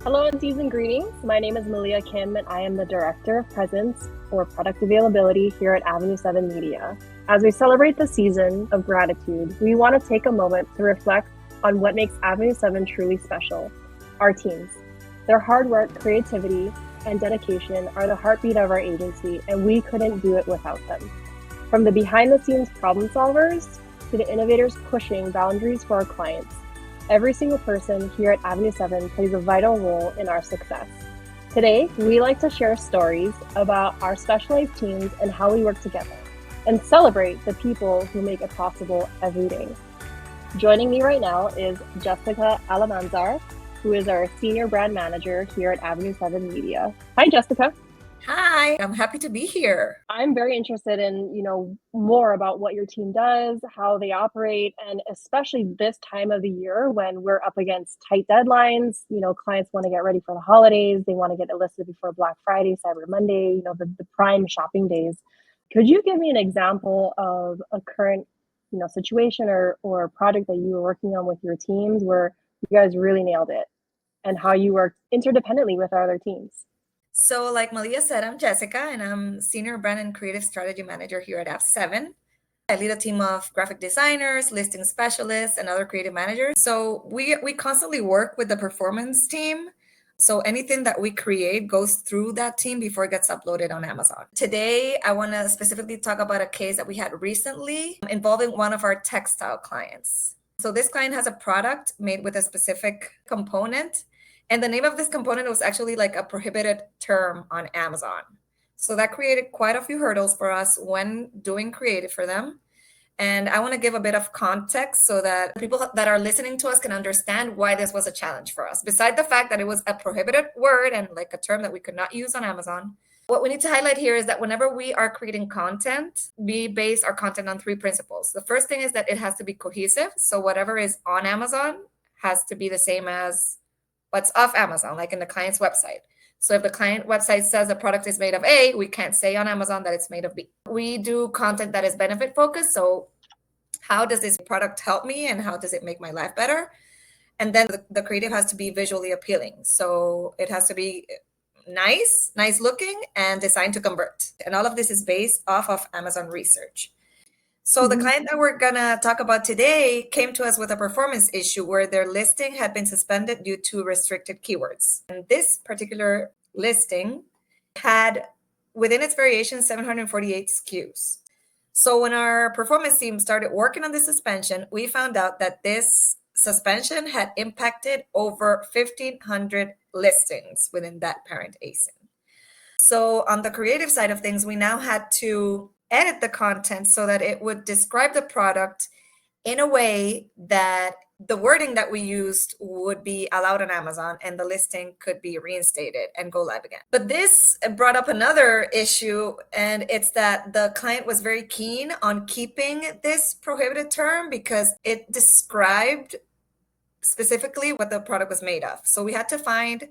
Hello and season greetings. My name is Malia Kim and I am the Director of Presence for Product Availability here at Avenue7Media. As we celebrate the season of gratitude, we want to take a moment to reflect on what makes Avenue7 truly special, our teams. Their hard work, creativity, and dedication are the heartbeat of our agency, and we couldn't do it without them. From the behind-the-scenes problem solvers to the innovators pushing boundaries for our clients, every single person here at Avenue7 plays a vital role in our success. Today, we like to share stories about our specialized teams and how we work together, and celebrate the people who make it possible every day. Joining me right now is Jessica Alamanzar, who is our Senior Brand Manager here at Avenue7Media. Hi, Jessica. Hi, I'm happy to be here. I'm very interested in, more about what your team does, how they operate, and especially this time of the year when we're up against tight deadlines. Clients want to get ready for the holidays. They want to get it listed before Black Friday, Cyber Monday, the prime shopping days. Could you give me an example of a current, situation or project that you were working on with your teams where you guys really nailed it and how you worked interdependently with our other teams? So, like Malia said, I'm Jessica, and I'm Senior Brand and Creative Strategy Manager here at F7. I lead a team of graphic designers, listing specialists, and other creative managers. So we constantly work with the performance team. So anything that we create goes through that team before it gets uploaded on Amazon. Today, I want to specifically talk about a case that we had recently involving one of our textile clients. So this client has a product made with a specific component, and the name of this component was actually like a prohibited term on Amazon. So that created quite a few hurdles for us when doing creative for them. And I want to give a bit of context so that people that are listening to us can understand why this was a challenge for us. Besides the fact that it was a prohibited word and like a term that we could not use on Amazon, what we need to highlight here is that whenever we are creating content, we base our content on three principles. The first thing is that it has to be cohesive. So whatever is on Amazon has to be the same as what's off Amazon, like in the client's website. So if the client website says the product is made of A, we can't say on Amazon that it's made of B. We do content that is benefit focused. So how does this product help me and how does it make my life better? And then the creative has to be visually appealing. So it has to be nice looking and designed to convert. And all of this is based off of Amazon research. So the client that we're gonna talk about today came to us with a performance issue where their listing had been suspended due to restricted keywords. And this particular listing had, within its variation, 748 SKUs. So when our performance team started working on the suspension, we found out that this suspension had impacted over 1,500 listings within that parent ASIN. So on the creative side of things, we now had to edit the content so that it would describe the product in a way that the wording that we used would be allowed on Amazon and the listing could be reinstated and go live again. But this brought up another issue, and it's that the client was very keen on keeping this prohibited term because it described specifically what the product was made of. So we had to find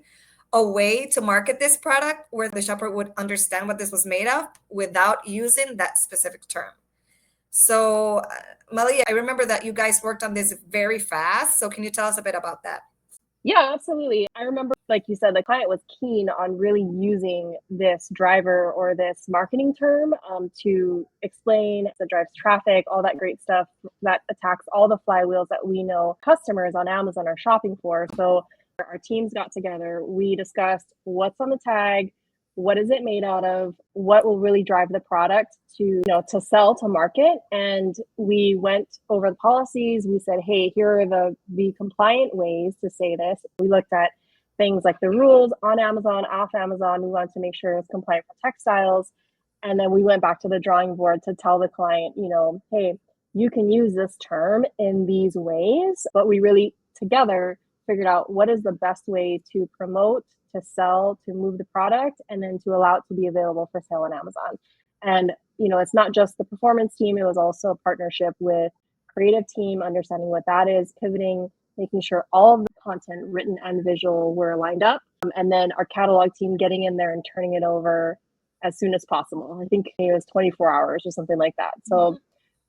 a way to market this product where the shopper would understand what this was made of without using that specific term. So, Malia, I remember that you guys worked on this very fast. So can you tell us a bit about that? Yeah, absolutely. I remember, like you said, the client was keen on really using this driver or this marketing term to explain that drives traffic, all that great stuff that attacks all the flywheels that we know customers on Amazon are shopping for. So our teams got together. We discussed what's on the tag, what is it made out of, what will really drive the product to sell, to market. And we went over the policies. We said, hey, here are the compliant ways to say this. We looked at things like the rules on Amazon, off Amazon. We wanted to make sure it was compliant for textiles. And then we went back to the drawing board to tell the client, hey, you can use this term in these ways. But we really together figured out what is the best way to promote, to sell, to move the product, and then to allow it to be available for sale on Amazon. And, it's not just the performance team, it was also a partnership with creative team, understanding what that is, pivoting, making sure all of the content, written and visual, were lined up. And then our catalog team getting in there and turning it over as soon as possible. I think it was 24 hours or something like that. So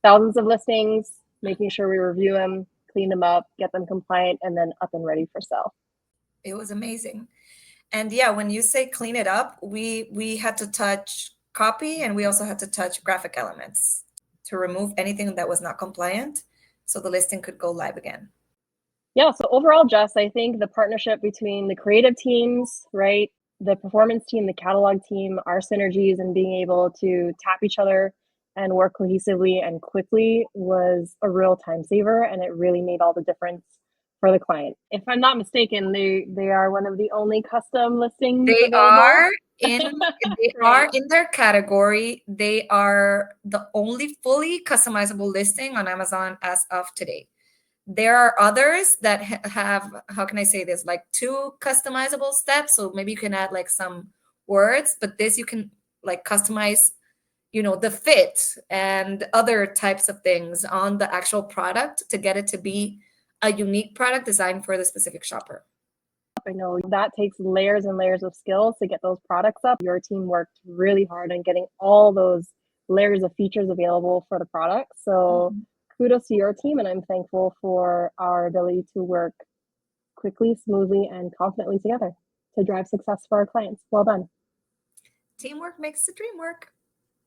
thousands of listings, making sure we review them, clean them up, get them compliant, and then up and ready for sale. It was amazing. And yeah, when you say clean it up, we had to touch copy, and we also had to touch graphic elements to remove anything that was not compliant so the listing could go live again. Yeah, so overall, Jess, I think the partnership between the creative teams, right, the performance team, the catalog team, our synergies and being able to tap each other and work cohesively and quickly was a real time saver, and it really made all the difference for the client. If I'm not mistaken, they are one of the only custom listings They available. are in they are Right. in their category. They are the only fully customizable listing on Amazon as of today. There are others that have, how can I say this, like two customizable steps. So maybe you can add like some words, but this you can like customize, the fit and other types of things on the actual product to get it to be a unique product designed for the specific shopper. I know that takes layers and layers of skills to get those products up. Your team worked really hard on getting all those layers of features available for the product. So Mhm. kudos to your team, and I'm thankful for our ability to work quickly, smoothly, and confidently together to drive success for our clients. Well done. Teamwork makes the dream work.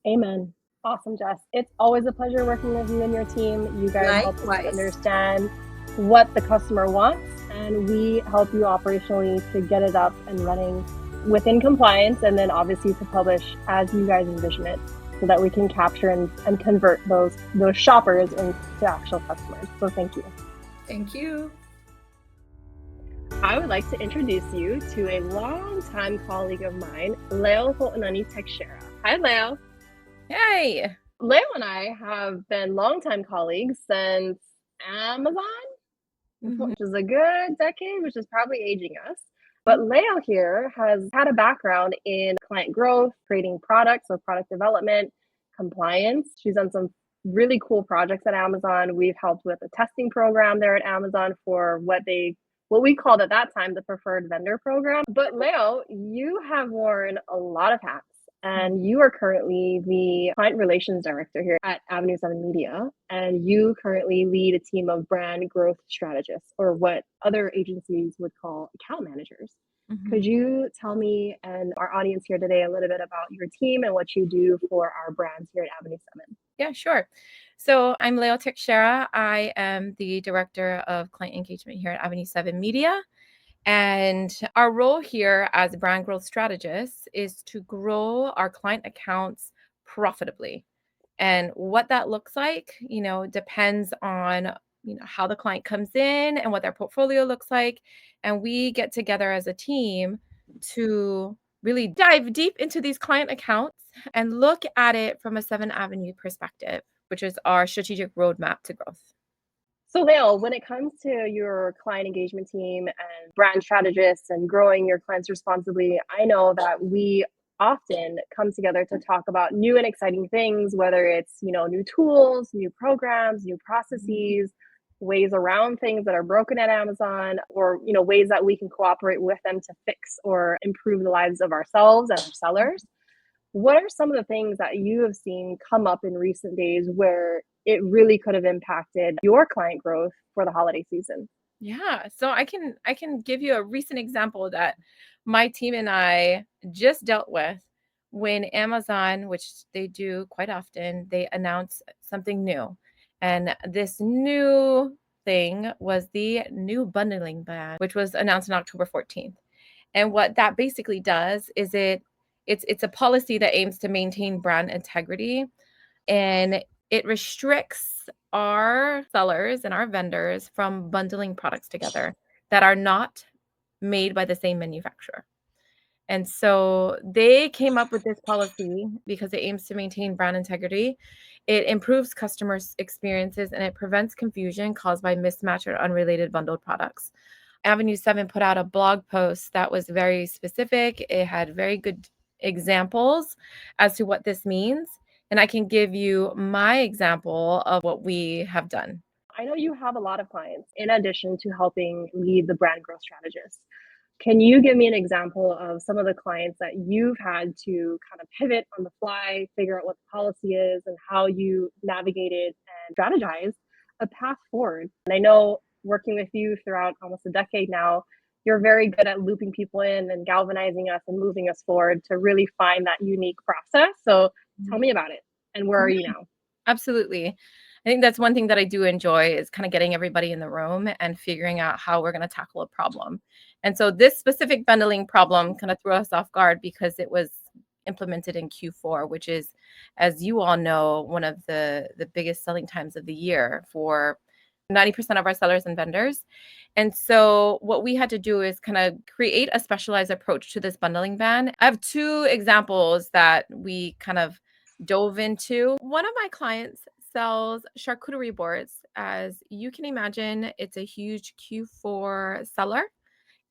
Amen. Awesome, Jess. It's always a pleasure working with you and your team. You guys help us to Likewise. understand what the customer wants, and we help you operationally to get it up and running within compliance, and then obviously to publish as you guys envision it so that we can capture and convert those shoppers into actual customers. So thank you. Thank you. I would like to introduce you to a longtime colleague of mine, Leo Hotanani Tekshera. Hi, Leo. Hey. Leo and I have been longtime colleagues since Amazon, Mhm. which is a good decade, which is probably aging us. But Leo here has had a background in client growth, creating products, so product development, compliance. She's done some really cool projects at Amazon. We've helped with a testing program there at Amazon for what we called at that time the preferred vendor program. But Leo, you have worn a lot of hats, and you are currently the client relations director here at Avenue7Media, and you currently lead a team of brand growth strategists, or what other agencies would call account managers. Could Mhm. you tell me and our audience here today a little bit about your team and what you do for our brands here at Avenue 7? Yeah, sure. So I'm Leo Tekshera. I am the director of client engagement here at Avenue7Media. And our role here as brand growth strategists is to grow our client accounts profitably. And what that looks like, depends on, how the client comes in and what their portfolio looks like. And we get together as a team to really dive deep into these client accounts and look at it from a 7 Avenue perspective, which is our strategic roadmap to growth. So, Leo, when it comes to your client engagement team and brand strategists and growing your clients responsibly, I know that we often come together to talk about new and exciting things, whether it's, new tools, new programs, new processes, ways around things that are broken at Amazon, or, ways that we can cooperate with them to fix or improve the lives of ourselves and our sellers. What are some of the things that you have seen come up in recent days where it really could have impacted your client growth for the holiday season? Yeah, so I can give you a recent example that my team and I just dealt with when Amazon, which they do quite often, they announce something new. And this new thing was the new bundling ban, which was announced on October 14th. And what that basically does is it's a policy that aims to maintain brand integrity, and it restricts our sellers and our vendors from bundling products together that are not made by the same manufacturer. And so they came up with this policy because it aims to maintain brand integrity. It improves customers' experiences and it prevents confusion caused by mismatched or unrelated bundled products. Avenue 7 put out a blog post that was very specific. It had very good examples as to what this means. And I can give you my example of what we have done. I know you have a lot of clients in addition to helping lead the brand growth strategist. Can you give me an example of some of the clients that you've had to kind of pivot on the fly, figure out what the policy is, and how you navigated and strategized a path forward? And I know working with you throughout almost a decade now, you're very good at looping people in and galvanizing us and moving us forward to really find that unique process. So tell me about it. And where are you now? Absolutely. I think that's one thing that I do enjoy is kind of getting everybody in the room and figuring out how we're going to tackle a problem. And so this specific bundling problem kind of threw us off guard because it was implemented in Q4, which is, as you all know, one of the biggest selling times of the year for 90% of our sellers and vendors. And so what we had to do is kind of create a specialized approach to this bundling ban. I have two examples that we kind of dove into. One of my clients sells charcuterie boards. As you can imagine, it's a huge Q4 seller.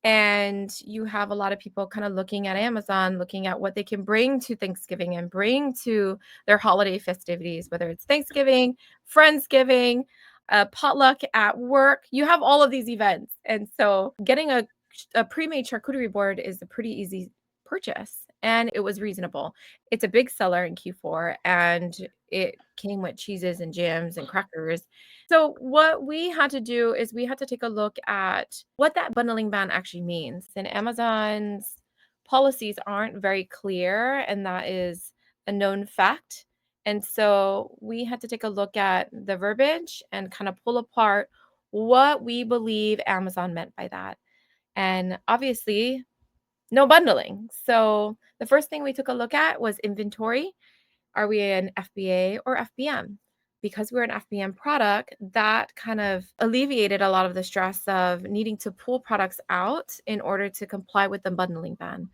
And you have a lot of people kind of looking at Amazon, looking at what they can bring to Thanksgiving and bring to their holiday festivities, whether it's Thanksgiving, Friendsgiving, a potluck at work. You have all of these events. And so getting a pre-made charcuterie board is a pretty easy purchase. And it was reasonable. It's a big seller in Q4 and it came with cheeses and jams and crackers. So what we had to do is we had to take a look at what that bundling ban actually means. And Amazon's policies aren't very clear, and that is a known fact. And so we had to take a look at the verbiage and kind of pull apart what we believe Amazon meant by that. And obviously, no bundling. So the first thing we took a look at was inventory. Are we an FBA or FBM? Because we're an FBM product, that kind of alleviated a lot of the stress of needing to pull products out in order to comply with the bundling ban.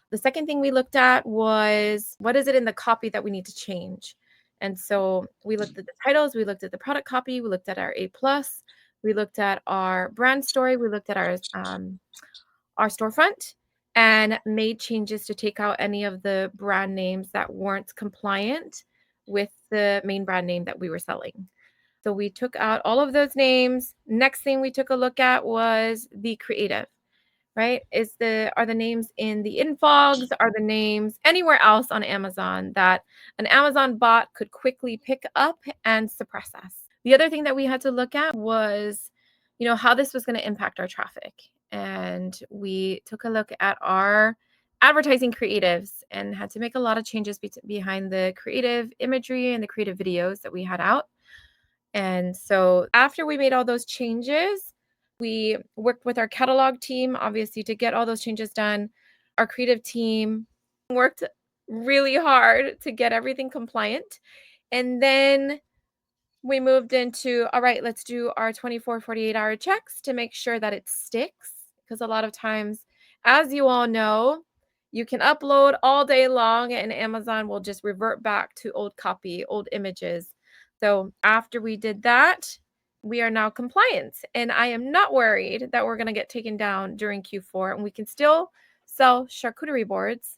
The second thing we looked at was what is it in the copy that we need to change? And so we looked at the titles, we looked at the product copy, we looked at our A plus, we looked at our brand story, we looked at our storefront and made changes to take out any of the brand names that weren't compliant with the main brand name that we were selling. So we took out all of those names. Next thing we took a look at was the creative, right? Are the names in the infogs, are the names anywhere else on Amazon that an Amazon bot could quickly pick up and suppress us. The other thing that we had to look at was, how this was going to impact our traffic. And we took a look at our advertising creatives and had to make a lot of changes behind the creative imagery and the creative videos that we had out. And so after we made all those changes, we worked with our catalog team, obviously, to get all those changes done. Our creative team worked really hard to get everything compliant. And then we moved into, all right, let's do our 24, 48-hour checks to make sure that it sticks. Because a lot of times, as you all know, you can upload all day long and Amazon will just revert back to old copy, old images. So after we did that, we are now compliant. And I am not worried that we're going to get taken down during Q4 and we can still sell charcuterie boards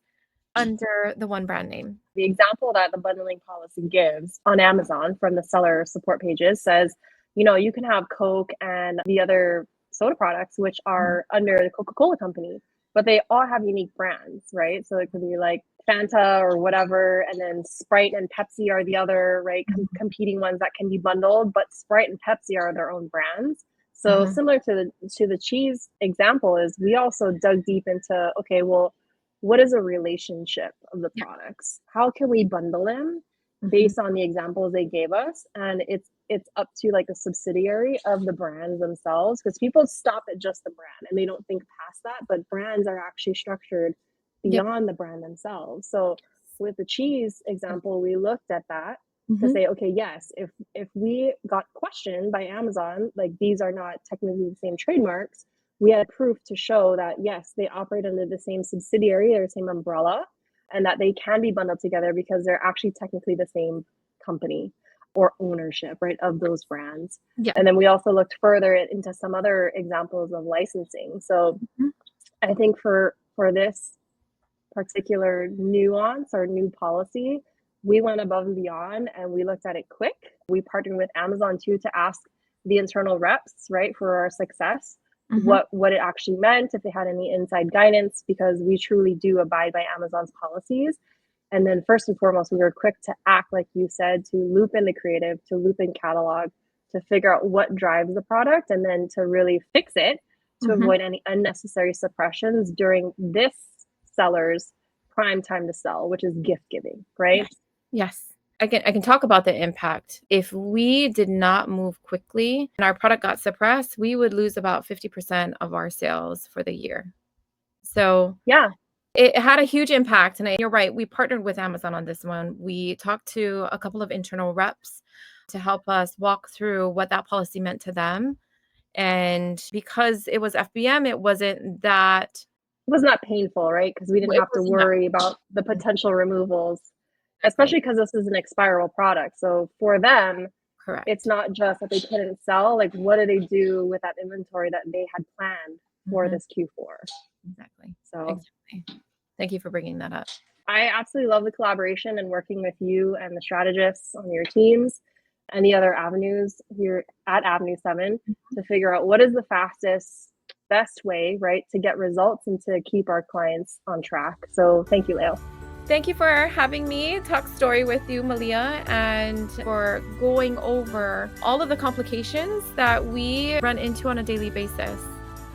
under the one brand name. The example that the bundling policy gives on Amazon from the seller support pages says, you can have Coke and the other soda products, which are under the Coca-Cola company, but they all have unique brands, right? So it could be like Fanta or whatever, and then Sprite and Pepsi are the other, right, competing ones that can be bundled, but Sprite and Pepsi are their own brands. So similar to the cheese example is we also dug deep into, okay, well, what is a relationship of the products? How can we bundle them based on the examples they gave us? And it's up to like a subsidiary of the brands themselves, because people stop at just the brand and they don't think past that, but brands are actually structured beyond the brand themselves. So with the cheese example, we looked at that to say, okay, yes, if we got questioned by Amazon, like these are not technically the same trademarks, we had proof to show that, yes, they operate under the same subsidiary or same umbrella, and that they can be bundled together because they're actually technically the same company or ownership, right, of those brands. Yeah. And then we also looked further into some other examples of licensing. So I think for this particular nuance or new policy, we went above and beyond and we looked at it quick. We partnered with Amazon too to ask the internal reps, right, for our success, what it actually meant, if they had any inside guidance, because we truly do abide by Amazon's policies. And then first and foremost, we were quick to act, like you said, to loop in the creative, to loop in catalog, to figure out what drives the product, and then to really fix it to avoid any unnecessary suppressions during this seller's prime time to sell, which is gift giving, right? Yes. I can talk about the impact. If we did not move quickly and our product got suppressed, we would lose about 50% of our sales for the year. So Yeah. it had a huge impact. And you're right, we partnered with Amazon on this one. We talked to a couple of internal reps to help us walk through what that policy meant to them. And because it was FBM, it wasn't that. It was not painful, right? Because we didn't It have to was not. worry about the potential removals, Exactly. especially because this is an expirable product. So for them, Correct. it's not just that they couldn't sell. Like, what do they do with that inventory that they had planned for this Q4? Exactly. So Exactly. Thank you for bringing that up. I absolutely love the collaboration and working with you and the strategists on your teams and the other avenues here at Avenue7 to figure out what is the fastest, best way, right, to get results and to keep our clients on track. So thank you, Leo. Thank you for having me talk story with you, Malia, and for going over all of the complications that we run into on a daily basis.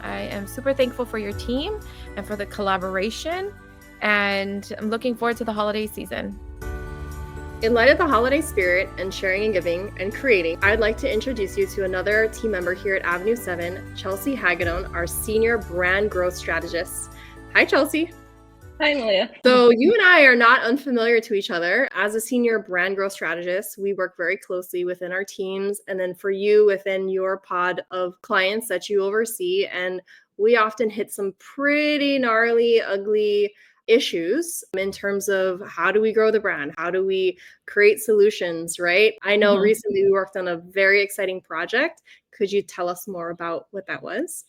I am super thankful for your team and for the collaboration, and I'm looking forward to the holiday season. In light of the holiday spirit and sharing and giving and creating, I'd like to introduce you to another team member here at Avenue7, Chelsea Hagedon, our Senior Brand Growth Strategist. Hi, Chelsea. Hi, Malia. So you and I are not unfamiliar to each other. As a senior brand growth strategist, we work very closely within our teams, and then for you within your pod of clients that you oversee. And we often hit some pretty gnarly, ugly issues in terms of how do we grow the brand? How do we create solutions, right? I know recently we worked on a very exciting project. Could you tell us more about what that was?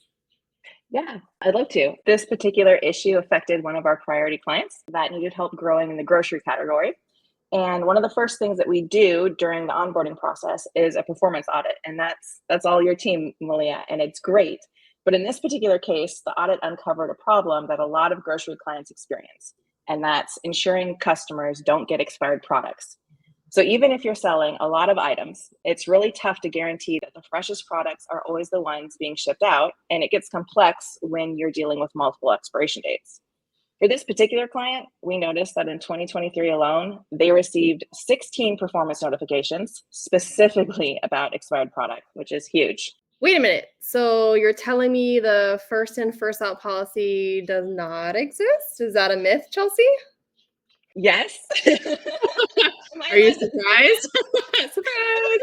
Yeah, I'd love to. This particular issue affected one of our priority clients that needed help growing in the grocery category. And one of the first things that we do during the onboarding process is a performance audit. And that's all your team, Malia, and it's great. But in this particular case, the audit uncovered a problem that a lot of grocery clients experience, and that's ensuring customers don't get expired products. So even if you're selling a lot of items, it's really tough to guarantee that the freshest products are always the ones being shipped out, and it gets complex when you're dealing with multiple expiration dates. For this particular client, we noticed that in 2023 alone, they received 16 performance notifications specifically about expired product, which is huge. Wait a minute. So you're telling me the first in, first out policy does not exist? Is that a myth, Chelsea? Yes. Are you surprised? Surprise!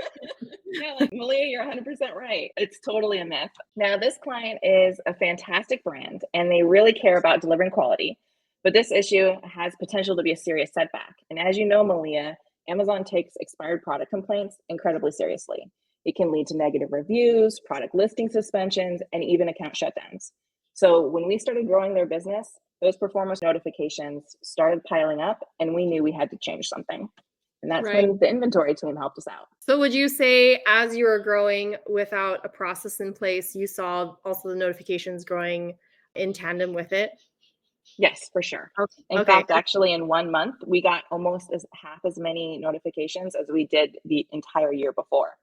No, Malia, you're 100% right. It's totally a myth. Now, this client is a fantastic brand and they really care about delivering quality, but this issue has potential to be a serious setback. And as you know, Malia, Amazon takes expired product complaints incredibly seriously. It can lead to negative reviews, product listing suspensions, and even account shutdowns. So when we started growing their business, those performance notifications started piling up and we knew we had to change something. And that's when the inventory team helped us out. So would you say as you were growing without a process in place, you saw also the notifications growing in tandem with it? Yes, for sure. In fact, actually in 1 month, we got almost half as many notifications as we did the entire year before.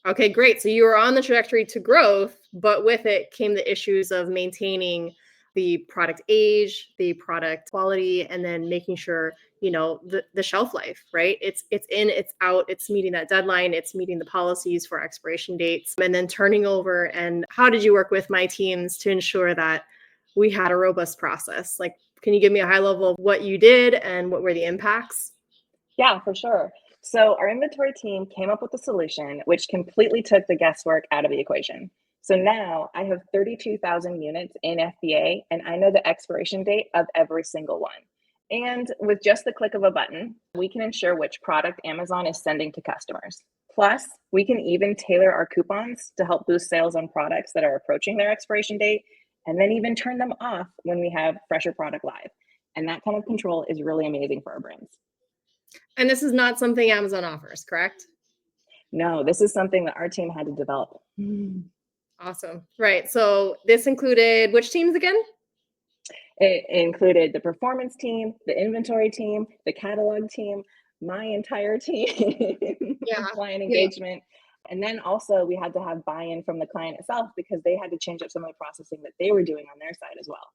Okay, great. So you were on the trajectory to growth, but with it came the issues of maintaining the product age, the product quality, and then making sure, you know, the shelf life, right? It's in, it's out, it's meeting that deadline, it's meeting the policies for expiration dates, and then turning over. And how did you work with my teams to ensure that we had a robust process? Like, can you give me a high level of what you did and what were the impacts? Yeah, for sure. So our inventory team came up with a solution which completely took the guesswork out of the equation. So now I have 32,000 units in FBA and I know the expiration date of every single one. And with just the click of a button, we can ensure which product Amazon is sending to customers. Plus, we can even tailor our coupons to help boost sales on products that are approaching their expiration date, and then even turn them off when we have fresher product live. And that kind of control is really amazing for our brands. And this is not something Amazon offers, correct? No, this is something that our team had to develop. Awesome. Right. So this included which teams again? It included the performance team, the inventory team, the catalog team, my entire team, client engagement. And then also we had to have buy-in from the client itself because they had to change up some of the processing that they were doing on their side as well.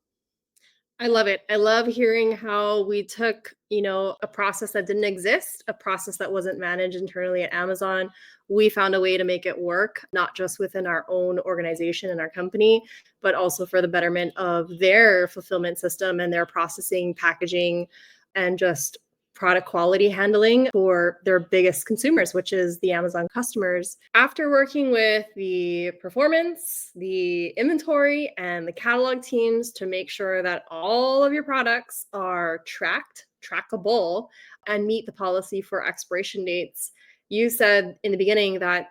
I love it. I love hearing how we took, a process that didn't exist, a process that wasn't managed internally at Amazon. We found a way to make it work, not just within our own organization and our company, but also for the betterment of their fulfillment system and their processing, packaging, and just product quality handling for their biggest consumers, which is the Amazon customers. After working with the performance, the inventory, and the catalog teams to make sure that all of your products are trackable, and meet the policy for expiration dates, you said in the beginning that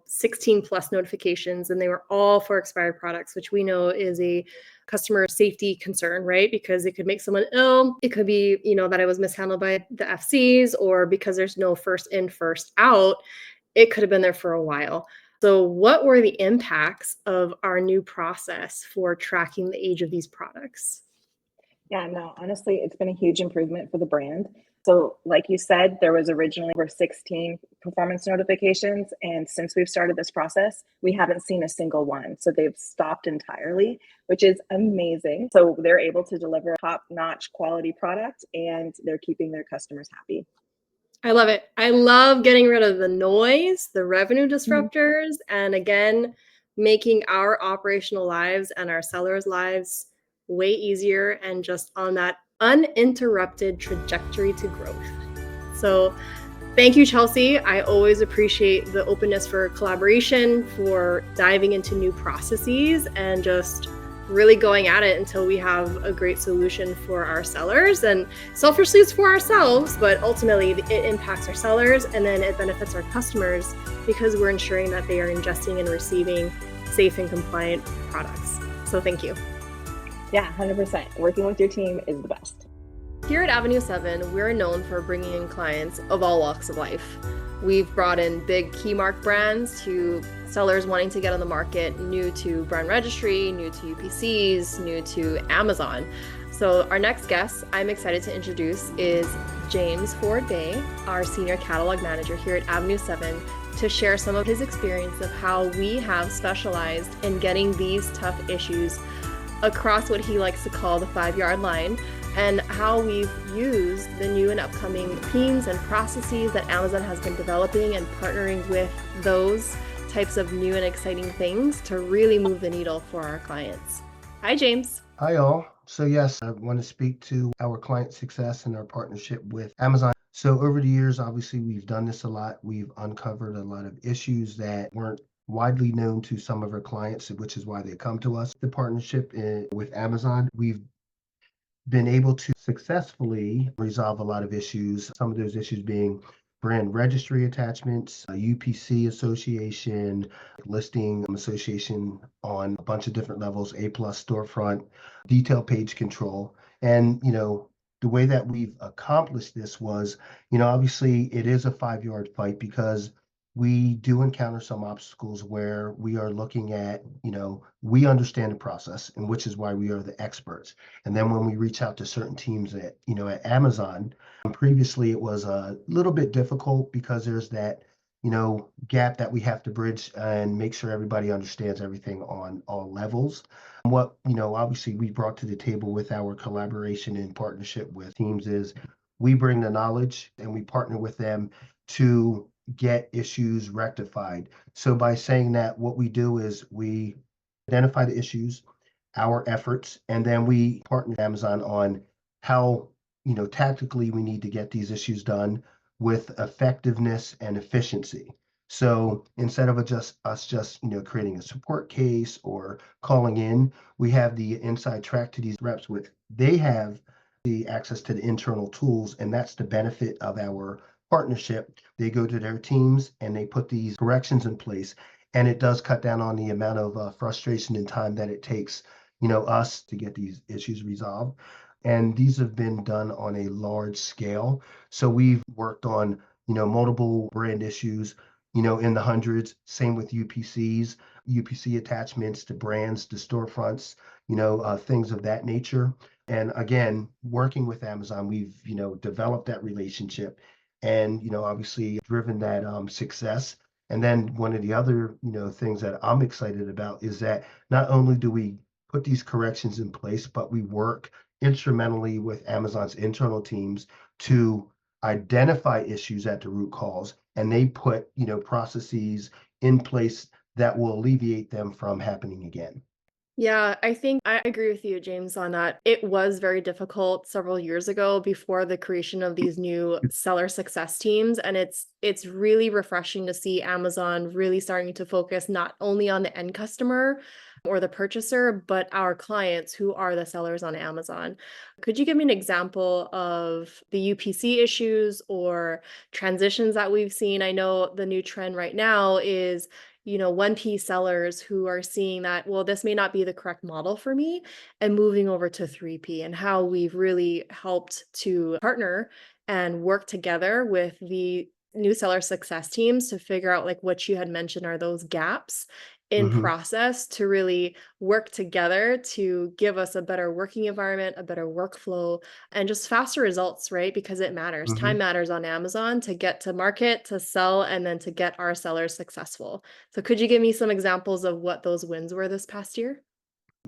16 plus notifications, and they were all for expired products, which we know is a customer safety concern, right? Because it could make someone ill. It could be, that it was mishandled by the FCs, or because there's no first in, first out, it could have been there for a while. So what were the impacts of our new process for tracking the age of these products? Yeah, no, honestly, it's been a huge improvement for the brand. So, like you said, there was originally over 16 performance notifications. And since we've started this process, we haven't seen a single one. So they've stopped entirely, which is amazing. So they're able to deliver top-notch quality product and they're keeping their customers happy. I love it. I love getting rid of the noise, the revenue disruptors, and again, making our operational lives and our sellers' lives way easier and just on that uninterrupted trajectory to growth. So, thank you, Chelsea. I always appreciate the openness for collaboration, for diving into new processes, and just really going at it until we have a great solution for our sellers. And selfishly, it's for ourselves, but ultimately it impacts our sellers and then it benefits our customers because we're ensuring that they are ingesting and receiving safe and compliant products. So thank you. Yeah, 100%. Working with your team is the best. Here at Avenue 7, we're known for bringing in clients of all walks of life. We've brought in big key mark brands to sellers wanting to get on the market, new to brand registry, new to UPCs, new to Amazon. So our next guest I'm excited to introduce is James Ford Bay, our senior catalog manager here at Avenue 7, to share some of his experience of how we have specialized in getting these tough issues across what he likes to call the 5-yard line, and how we've used the new and upcoming themes and processes that Amazon has been developing and partnering with those types of new and exciting things to really move the needle for our clients. Hi, James. Hi, all. So yes, I want to speak to our client success and our partnership with Amazon. So over the years, obviously, we've done this a lot. We've uncovered a lot of issues that weren't widely known to some of our clients, which is why they come to us. The partnership with Amazon, we've been able to successfully resolve a lot of issues. Some of those issues being brand registry attachments, UPC association, listing association on a bunch of different levels, A+ storefront, detail page control. And, the way that we've accomplished this was, obviously it is a 5-yard fight because we do encounter some obstacles where we are looking at, we understand the process, and which is why we are the experts. And then when we reach out to certain teams at Amazon, previously it was a little bit difficult because there's that, gap that we have to bridge and make sure everybody understands everything on all levels. What, obviously we brought to the table with our collaboration and partnership with teams is we bring the knowledge and we partner with them to get issues rectified. So by saying that, what we do is we identify the issues, our efforts, and then we partner with Amazon on how, tactically we need to get these issues done with effectiveness and efficiency. So instead of just creating a support case or calling in, we have the inside track to these reps with they have the access to the internal tools, and that's the benefit of our partnership. They go to their teams and they put these corrections in place, and it does cut down on the amount of frustration and time that it takes us to get these issues resolved. And these have been done on a large scale. So we've worked on multiple brand issues in the hundreds. Same with UPCs, UPC attachments to brands, to storefronts, things of that nature. And again, working with Amazon, we've developed that relationship and obviously driven that success. And then one of the other, things that I'm excited about is that not only do we put these corrections in place, but we work instrumentally with Amazon's internal teams to identify issues at the root cause, and they put, processes in place that will alleviate them from happening again. Yeah, I think I agree with you, James, on that. It was very difficult several years ago before the creation of these new seller success teams, and it's really refreshing to see Amazon really starting to focus not only on the end customer or the purchaser, but our clients who are the sellers on Amazon. Could you give me an example of the UPC issues or transitions that we've seen? I know the new trend right now is 1P sellers who are seeing that, well, this may not be the correct model for me, and moving over to 3P, and how we've really helped to partner and work together with the new seller success teams to figure out, like what you had mentioned, are those gaps in Hmm. process to really work together to give us a better working environment, a better workflow, and just faster results, right? Because it matters. Hmm. Time matters on Amazon to get to market, to sell, and then to get our sellers successful. So could you give me some examples of what those wins were this past year?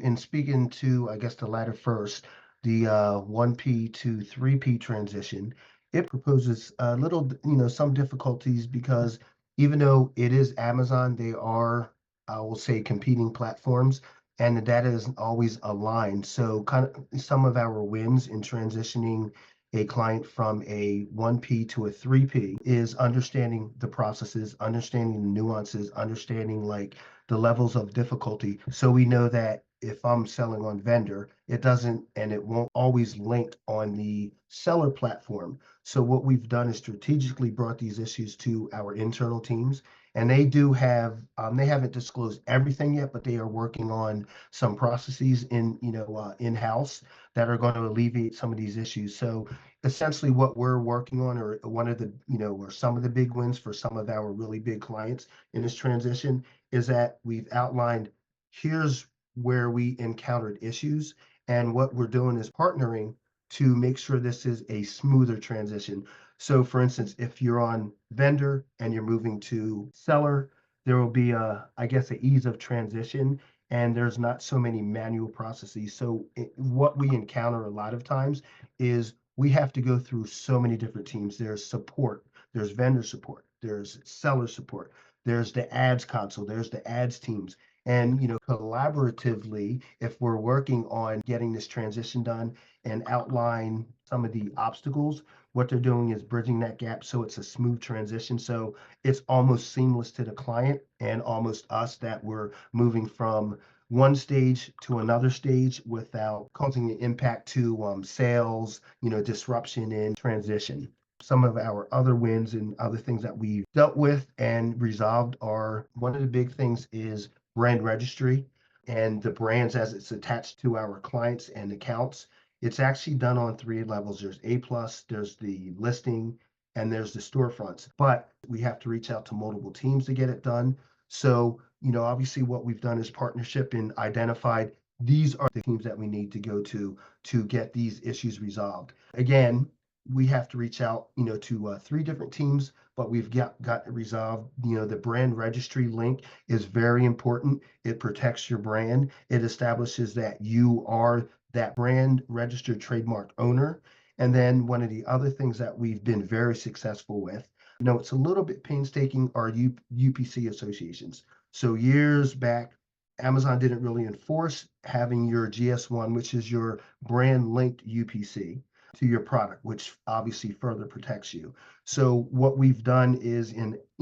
And speaking to, I guess, the latter first, the 1P to 3P transition, it proposes a little, some difficulties because even though it is Amazon, they are, I will say, competing platforms, and the data isn't always aligned. So, kind of some of our wins in transitioning a client from a 1P to a 3P is understanding the processes, understanding the nuances, understanding like the levels of difficulty. So we know that if I'm selling on vendor, it doesn't and it won't always link on the seller platform. So what we've done is strategically brought these issues to our internal teams, and they do have they haven't disclosed everything yet, but they are working on some processes in-house that are going to alleviate some of these issues. So essentially what we're working on, or one of the or some of the big wins for some of our really big clients in this transition, is that we've outlined here's where we encountered issues, and what we're doing is partnering to make sure this is a smoother transition. So for instance, if you're on vendor and you're moving to seller, there will be I guess, a ease of transition, and there's not so many manual processes. So what we encounter a lot of times is we have to go through so many different teams. There's support, there's vendor support, there's seller support, there's the ads console, there's the ads teams. And collaboratively, if we're working on getting this transition done and outline some of the obstacles, what they're doing is bridging that gap so it's a smooth transition. So it's almost seamless to the client and almost us, that we're moving from one stage to another stage without causing an impact to sales, disruption and transition. Some of our other wins and other things that we've dealt with and resolved are, one of the big things is brand registry and the brands as it's attached to our clients and accounts. It's actually done on three levels. There's A plus, there's the listing, and there's the storefronts. But we have to reach out to multiple teams to get it done. So, obviously what we've done is partnership and identified these are the teams that we need to go to get these issues resolved. Again, we have to reach out, to three different teams, but we've got it resolved. The brand registry link is very important. It protects your brand. It establishes that you are that brand registered trademark owner. And then one of the other things that we've been very successful with, it's a little bit painstaking, are UPC associations. So years back, Amazon didn't really enforce having your GS1, which is your brand linked UPC, to your product, which obviously further protects you. So what we've done is,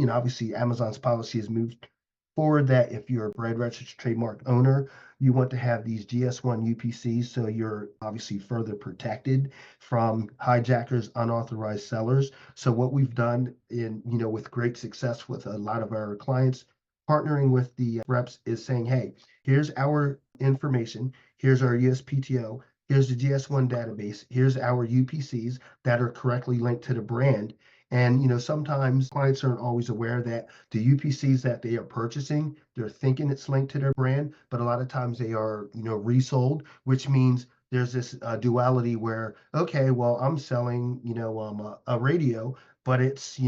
obviously Amazon's policy has moved forward that if you're a brand registered trademark owner, you want to have these GS1 UPCs, so you're obviously further protected from hijackers, unauthorized sellers. So what we've done with great success with a lot of our clients, partnering with the reps, is saying, hey, here's our information, here's our USPTO, here's the GS1 database, here's our UPCs that are correctly linked to the brand. And sometimes clients aren't always aware that the UPCs that they are purchasing, they're thinking it's linked to their brand, but a lot of times they are, resold, which means there's this duality where, okay, well, I'm selling, a radio, but it's,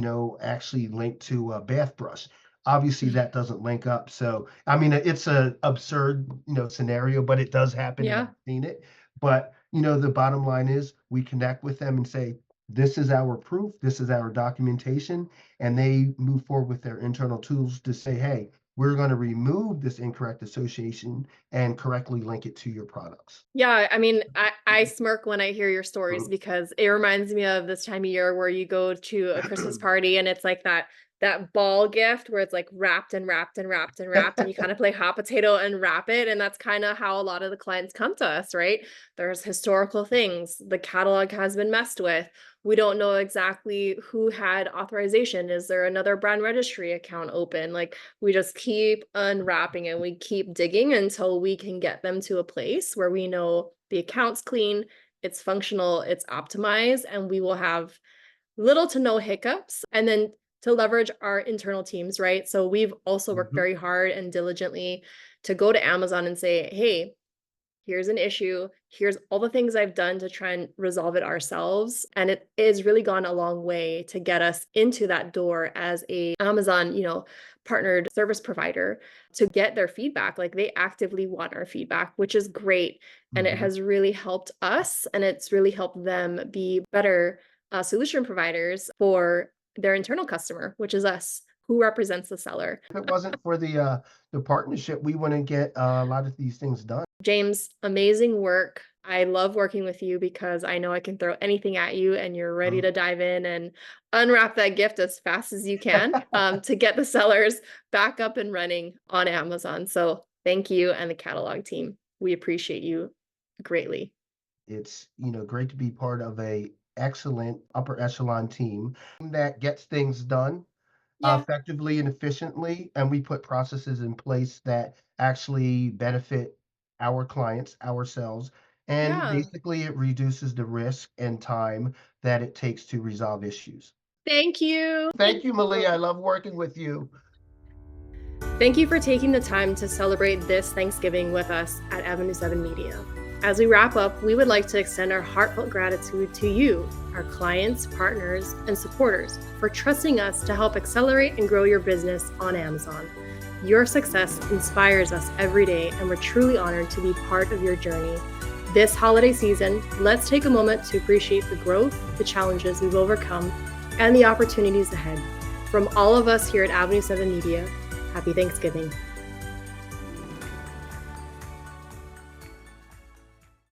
actually linked to a bath brush. Obviously, that doesn't link up. So, I mean, it's a absurd, scenario, but it does happen, and Yeah. I've seen it. But, the bottom line is we connect with them and say, this is our proof, this is our documentation, and they move forward with their internal tools to say, hey, we're going to remove this incorrect association and correctly link it to your products. Yeah, I mean, I smirk when I hear your stories because it reminds me of this time of year where you go to a Christmas party and it's like that ball gift where it's like wrapped and wrapped and wrapped and wrapped and you kind of play hot potato and wrap it. And that's kind of how a lot of the clients come to us, right? There's historical things. The catalog has been messed with. We don't know exactly who had authorization. Is there another brand registry account open? Like we just keep unwrapping and we keep digging until we can get them to a place where we know the account's clean, it's functional, it's optimized, and we will have little to no hiccups. And then to leverage our internal teams, right? So we've also worked very hard and diligently to go to Amazon and say, hey, here's an issue. Here's all the things I've done to try and resolve it ourselves. And it has really gone a long way to get us into that door as a Amazon, partnered service provider to get their feedback. Like they actively want our feedback, which is great. And it has really helped us and it's really helped them be better solution providers for their internal customer, which is us, who represents the seller. If it wasn't for the partnership, we wouldn't get a lot of these things done. James, amazing work. I love working with you because I know I can throw anything at you and you're ready to dive in and unwrap that gift as fast as you can to get the sellers back up and running on Amazon. So thank you and the catalog team. We appreciate you greatly. It's, great to be part of a excellent upper echelon team that gets things done effectively and efficiently, and we put processes in place that actually benefit our clients, ourselves, and Yeah. basically it reduces the risk and time that it takes to resolve issues. Thank you. Thank you, Malia. I love working with you. Thank you for taking the time to celebrate this Thanksgiving with us at Avenue7Media. As we wrap up, we would like to extend our heartfelt gratitude to you, our clients, partners, and supporters for trusting us to help accelerate and grow your business on Amazon. Your success inspires us every day, and we're truly honored to be part of your journey. This holiday season, let's take a moment to appreciate the growth, the challenges we've overcome, and the opportunities ahead. From all of us here at Avenue7 Media, happy Thanksgiving.